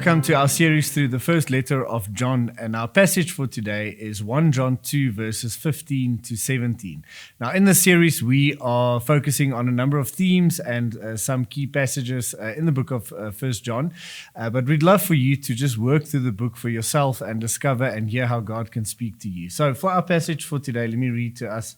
Welcome to our series through the first letter of John, and our passage for today is 1 John 2 verses 15 to 17. Now in this series we are focusing on a number of themes and some key passages in the book of 1 John, but we'd love for you to just work through the book for yourself and discover and hear how God can speak to you. So for our passage for today, let me read to us.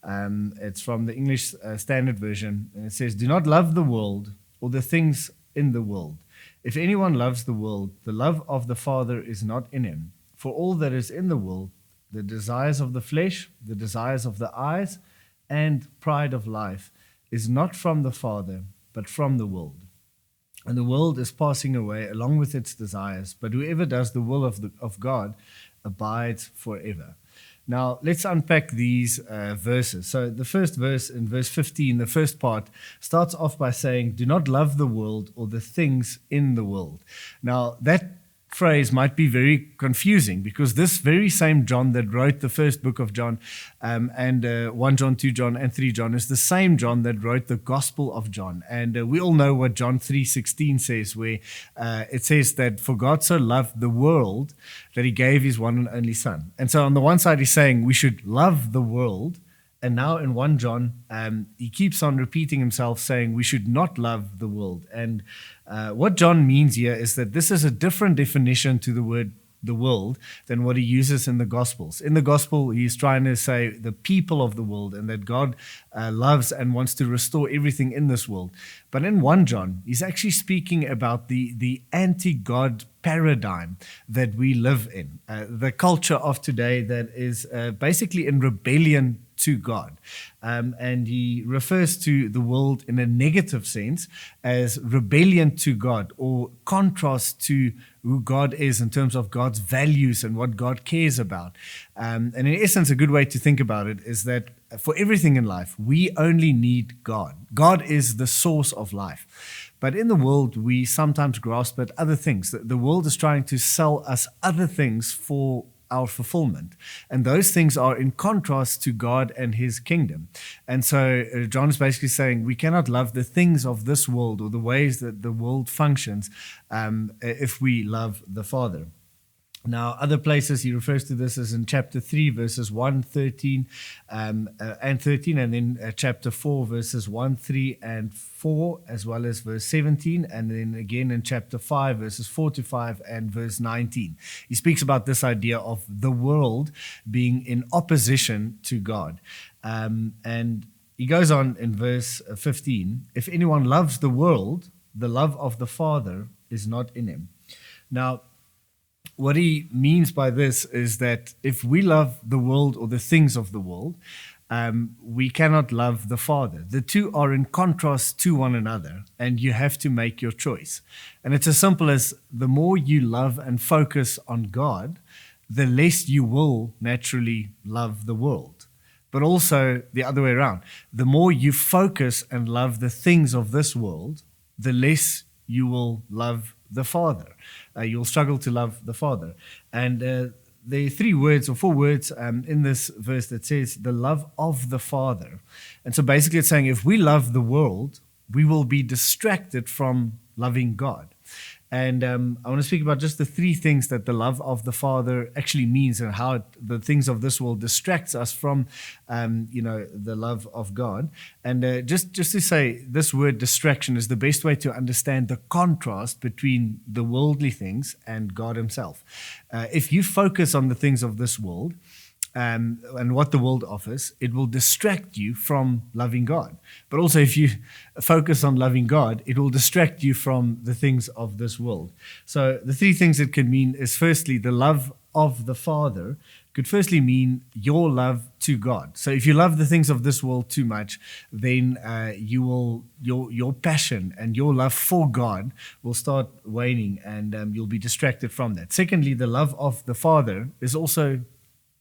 It's from the English Standard Version, and it says, "Do not love the world or the things in the world. If anyone loves the world, the love of the Father is not in him. For all that is in the world, the desires of the flesh, the desires of the eyes, and pride of life, is not from the Father, but from the world. And the world is passing away along with its desires, but whoever does the will of God abides forever." Now, let's unpack these verses. So the first verse, in verse 15, the first part, starts off by saying, "Do not love the world or the things in the world." Now, that phrase might be very confusing because this very same John that wrote the first book of John and 1 John, 2 John, and 3 John is the same John that wrote the Gospel of John. And we all know what John 3:16 says, where it says that for God so loved the world that he gave his one and only Son. And so on the one side he's saying we should love the world, and now in 1 John, he keeps on repeating himself saying we should not love the world. And what John means here is that this is a different definition to the word the world than what he uses in the Gospels. In the Gospel, he's trying to say the people of the world and that God loves and wants to restore everything in this world. But in 1 John, he's actually speaking about the anti-God paradigm that we live in, the culture of today that is basically in rebellion to God. And he refers to the world in a negative sense as rebellion to God, or contrast to who God is in terms of God's values and what God cares about. And in essence, a good way to think about it is that for everything in life, we only need God. God is the source of life. But in the world, we sometimes grasp at other things. The world is trying to sell us other things for our fulfillment. And those things are in contrast to God and his kingdom. And so John is basically saying we cannot love the things of this world or the ways that the world functions if we love the Father. Now, other places he refers to this as in chapter 3, verses 1, 13, and 13, and then chapter 4, verses 1, 3, and 4, as well as verse 17, and then again in chapter 5, verses 4 to 5, and verse 19. He speaks about this idea of the world being in opposition to God. And he goes on in verse 15, "If anyone loves the world, the love of the Father is not in him." Now, what he means by this is that if we love the world or the things of the world, we cannot love the Father. The two are in contrast to one another, and you have to make your choice. And it's as simple as the more you love and focus on God, the less you will naturally love the world. But also the other way around. The more you focus and love the things of this world, the less you will love the Father. You'll struggle to love the Father. And there are 3 words or 4 words in this verse that says the love of the Father. And so basically it's saying if we love the world, we will be distracted from loving God. And I want to speak about just the 3 things that the love of the Father actually means and how the things of this world distracts us from, the love of God. And just to say, this word distraction is the best way to understand the contrast between the worldly things and God himself. If you focus on the things of this world, and what the world offers, it will distract you from loving God. But also if you focus on loving God, it will distract you from the things of this world. So the 3 things it could mean is, firstly, the love of the Father could firstly mean your love to God. So if you love the things of this world too much, then your passion and your love for God will start waning, and you'll be distracted from that. Secondly, the love of the Father is also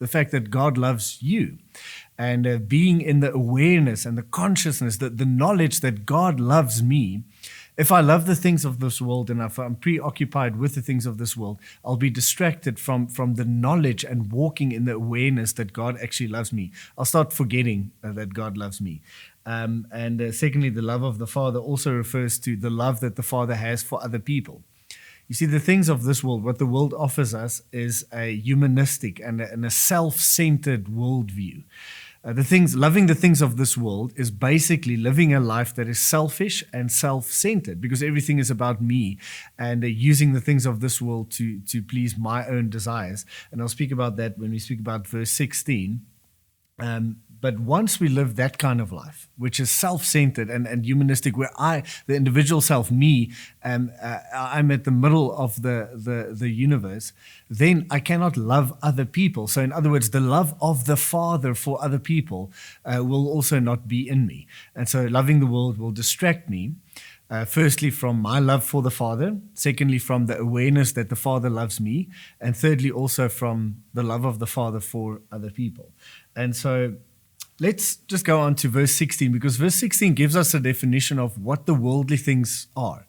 the fact that God loves you, and being in the awareness and the consciousness, that the knowledge that God loves me. If I love the things of this world and if I'm preoccupied with the things of this world, I'll be distracted from the knowledge and walking in the awareness that God actually loves me. I'll start forgetting that God loves me. And secondly, the love of the Father also refers to the love that the Father has for other people. You see, the things of this world, what the world offers us, is a humanistic and a self-centered worldview. Loving the things of this world is basically living a life that is selfish and self-centered, because everything is about me, and using the things of this world to please my own desires. And I'll speak about that when we speak about verse 16. But once we live that kind of life, which is self-centered and humanistic, where the individual self, me, I'm at the middle of the universe, then I cannot love other people. So in other words, the love of the Father for other people will also not be in me. And so loving the world will distract me. Firstly, from my love for the Father. Secondly, from the awareness that the Father loves me. And thirdly, also from the love of the Father for other people. And so let's just go on to verse 16, because verse 16 gives us a definition of what the worldly things are.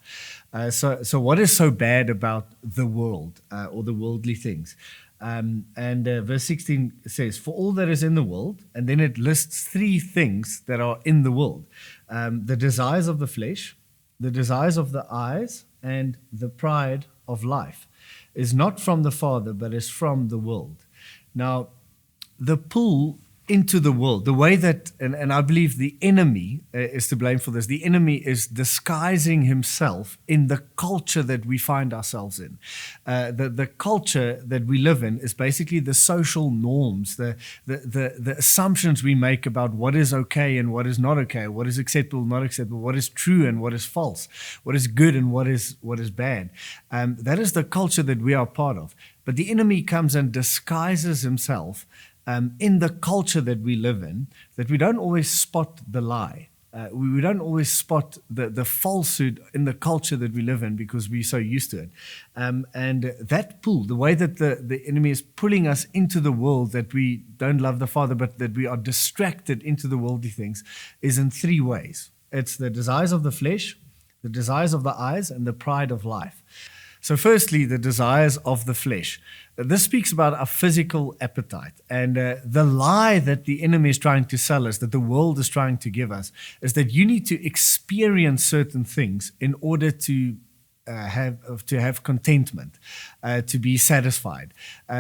So what is so bad about the world or the worldly things? Verse 16 says, for all that is in the world, and then it lists three things that are in the world. The desires of the flesh, the desires of the eyes, and the pride of life is not from the Father, but is from the world. Now, the pull into the world, the way that, and I believe the enemy is to blame for this. The enemy is disguising himself in the culture that we find ourselves in. The culture that we live in is basically the social norms, the assumptions we make about what is okay and what is not okay, what is acceptable, not acceptable, what is true and what is false, what is good and what is bad. That is the culture that we are part of. But the enemy comes and disguises himself in the culture that we live in, that we don't always spot the lie. We don't always spot the falsehood in the culture that we live in because we're so used to it. And that pull, the way that the enemy is pulling us into the world, that we don't love the Father, but that we are distracted into the worldly things, is in three ways. It's the desires of the flesh, the desires of the eyes, and the pride of life. So firstly, the desires of the flesh. This speaks about our physical appetite. And the lie that the enemy is trying to sell us, that the world is trying to give us, is that you need to experience certain things in order to have contentment, to be satisfied.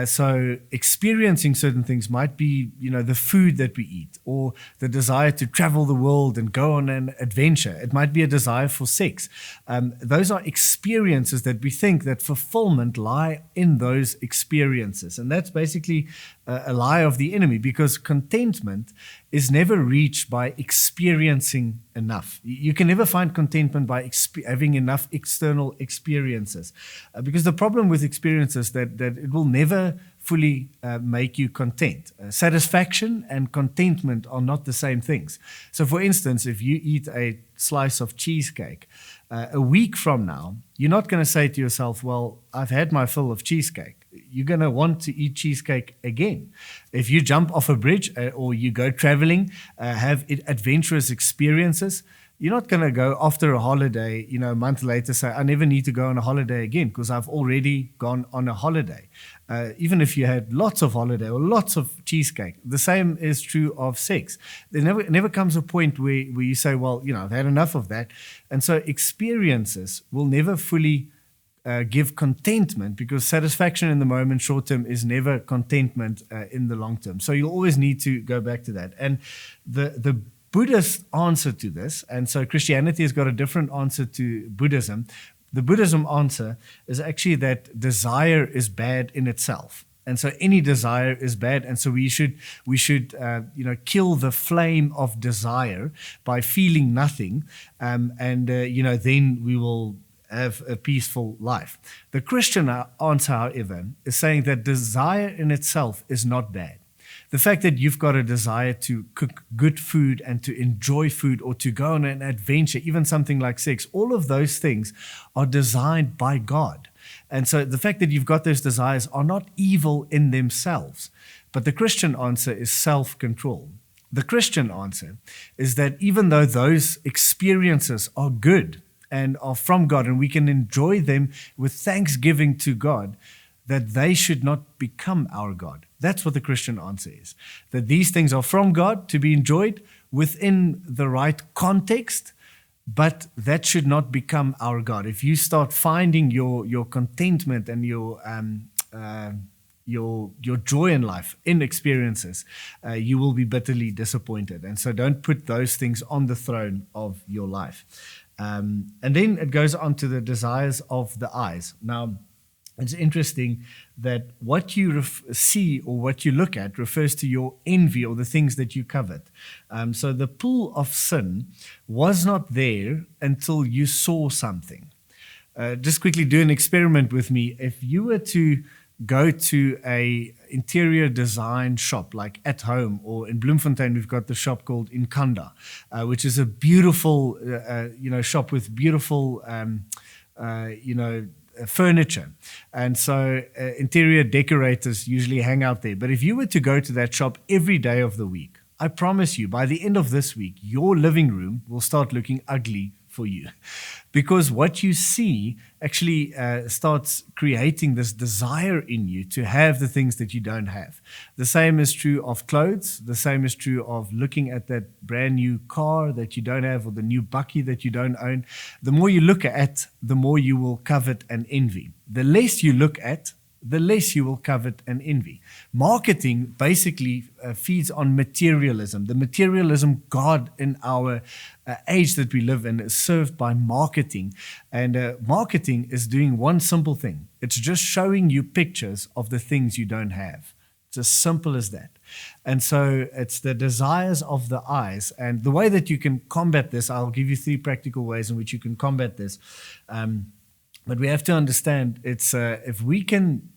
So experiencing certain things might be, the food that we eat, or the desire to travel the world and go on an adventure. It might be a desire for sex. Those are experiences that we think that fulfillment lie in those experiences. And that's basically a lie of the enemy, because contentment is never reached by experiencing enough. You can never find contentment by having enough external experiences, because the problem with experiences that it will never fully make you content. Satisfaction and contentment are not the same things. So for instance, if you eat a slice of cheesecake, a week from now, you're not going to say to yourself, well, I've had my fill of cheesecake. You're going to want to eat cheesecake again. If you jump off a bridge or you go traveling, have adventurous experiences, you're not going to go after a holiday, a month later say, I never need to go on a holiday again because I've already gone on a holiday. Even if you had lots of holiday or lots of cheesecake, the same is true of sex. There never comes a point where you say, well, I've had enough of that. And so experiences will never fully give contentment, because satisfaction in the moment, short term, is never contentment in the long term. So you'll always need to go back to that. And the Buddhist answer to this, and so Christianity has got a different answer to Buddhism. The Buddhism answer is actually that desire is bad in itself. And so any desire is bad, and so we should kill the flame of desire by feeling nothing, then we will have a peaceful life. The Christian answer, however, is saying that desire in itself is not bad. The fact that you've got a desire to cook good food and to enjoy food, or to go on an adventure, even something like sex, all of those things are designed by God. And so the fact that you've got those desires are not evil in themselves. But the Christian answer is self-control. The Christian answer is that even though those experiences are good and are from God, and we can enjoy them with thanksgiving to God, that they should not become our God. That's what the Christian answer is. That these things are from God to be enjoyed within the right context, But that should not become our God. If you start finding your contentment and your joy in life in experiences, you will be bitterly disappointed. And so don't put those things on the throne of your life. And then it goes on to the desires of the eyes. Now, it's interesting that what you see or what you look at refers to your envy or the things that you covet. So the pool of sin was not there until you saw something. Just quickly do an experiment with me. If you were to go to a interior design shop like At Home, or in Bloemfontein we've got the shop called Iddekinge, which is a beautiful shop with beautiful furniture. And so interior decorators usually hang out there. But if you were to go to that shop every day of the week, I promise you, by the end of this week, your living room will start looking ugly for you, because what you see actually starts creating this desire in you to have the things that you don't have. The same is true of clothes. The same is true of looking at that brand new car that you don't have, or the new bakkie that you don't own. The more you look at, the more you will covet and envy. The less you look at, the less you will covet and envy. Marketing basically feeds on materialism. The materialism God in our age that we live in is served by marketing. And marketing is doing one simple thing. It's just showing you pictures of the things you don't have. It's as simple as that. And so it's the desires of the eyes. And the way that you can combat this, I'll give you 3 practical ways in which you can combat this. But we have to understand, it's if we can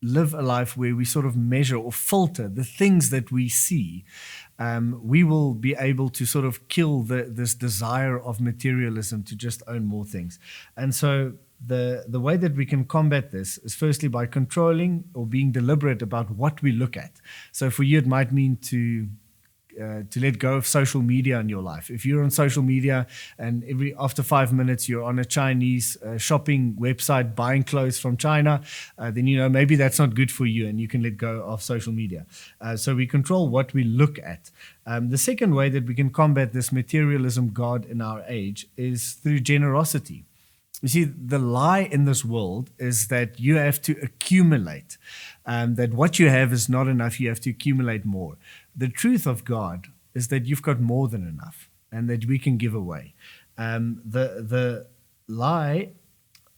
live a life where we sort of measure or filter the things that we see, we will be able to sort of kill this desire of materialism to just own more things. And so the way that we can combat this is firstly by controlling or being deliberate about what we look at. So for you, it might mean to let go of social media in your life. If you're on social media and after 5 minutes you're on a Chinese shopping website buying clothes from China, then maybe that's not good for you and you can let go of social media. So we control what we look at. The second way that we can combat this materialism God in our age is through generosity. You see, the lie in this world is that you have to accumulate, that what you have is not enough, you have to accumulate more. The truth of God is that you've got more than enough and that we can give away. The lie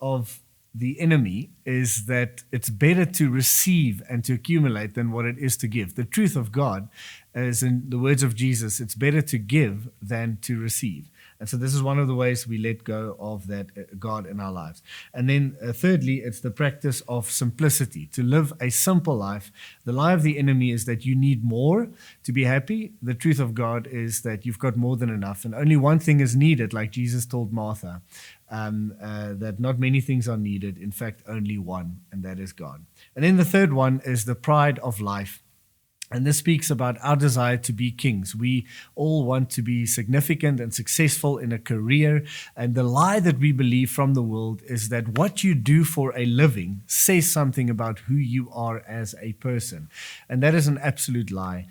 of the enemy is that it's better to receive and to accumulate than what it is to give. The truth of God is, in the words of Jesus, it's better to give than to receive. And so this is one of the ways we let go of that God in our lives. And then thirdly, it's the practice of simplicity, to live a simple life. The lie of the enemy is that you need more to be happy. The truth of God is that you've got more than enough. And only one thing is needed, like Jesus told Martha, that not many things are needed. In fact, only one, and that is God. And then the third one is the pride of life. And this speaks about our desire to be kings. We all want to be significant and successful in a career. And the lie that we believe from the world is that what you do for a living says something about who you are as a person. And that is an absolute lie.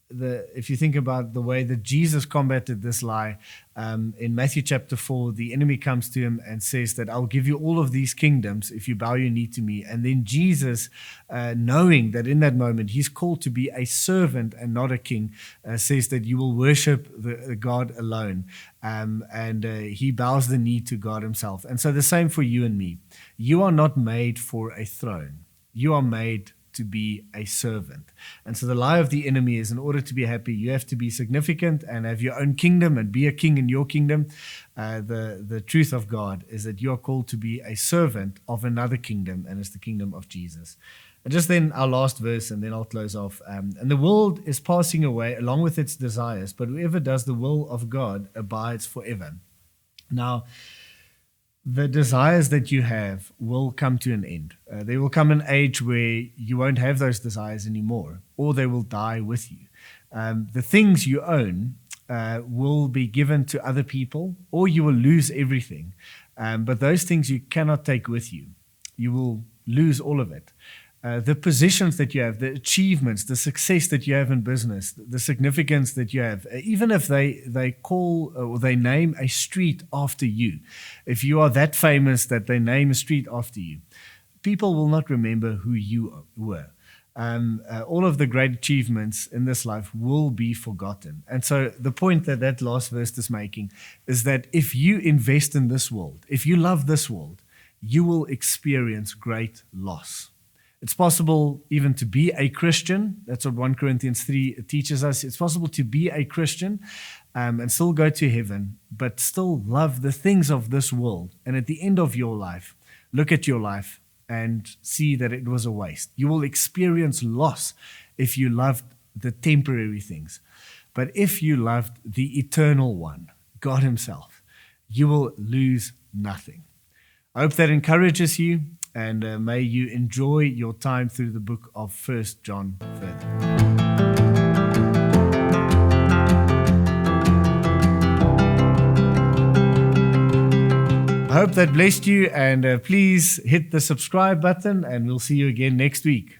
If you think about the way that Jesus combated this lie, in Matthew chapter 4, the enemy comes to him and says that I'll give you all of these kingdoms if you bow your knee to me. And then Jesus, knowing that in that moment he's called to be a servant and not a king, says that you will worship the God alone. He bows the knee to God himself. And so the same for you and me. You are not made for a throne. You are made to be a servant. And so the lie of the enemy is, in order to be happy, you have to be significant and have your own kingdom and be a king in your kingdom. The truth of God is that you are called to be a servant of another kingdom, and it's the kingdom of Jesus. And just then our last verse, and then I'll close off. And the world is passing away along with its desires, but whoever does the will of God abides forever. Now, the desires that you have will come to an end. There will come an age where you won't have those desires anymore, or they will die with you. The things you own will be given to other people, or you will lose everything. But those things you cannot take with you. You will lose all of it. the positions that you have, the achievements, the success that you have in business, the significance that you have, even if they call or they name a street after you, if you are that famous that they name a street after you, people will not remember who you were. All of the great achievements in this life will be forgotten. And so the point that last verse is making is that if you invest in this world, if you love this world, you will experience great loss. It's possible even to be a Christian. That's what 1 Corinthians 3 teaches us. It's possible to be a Christian and still go to heaven, but still love the things of this world. And at the end of your life, look at your life and see that it was a waste. You will experience loss if you loved the temporary things. But if you loved the eternal one, God himself, you will lose nothing. I hope that encourages you, and may you enjoy your time through the book of 1 John further. I hope that blessed you, and please hit the subscribe button, and we'll see you again next week.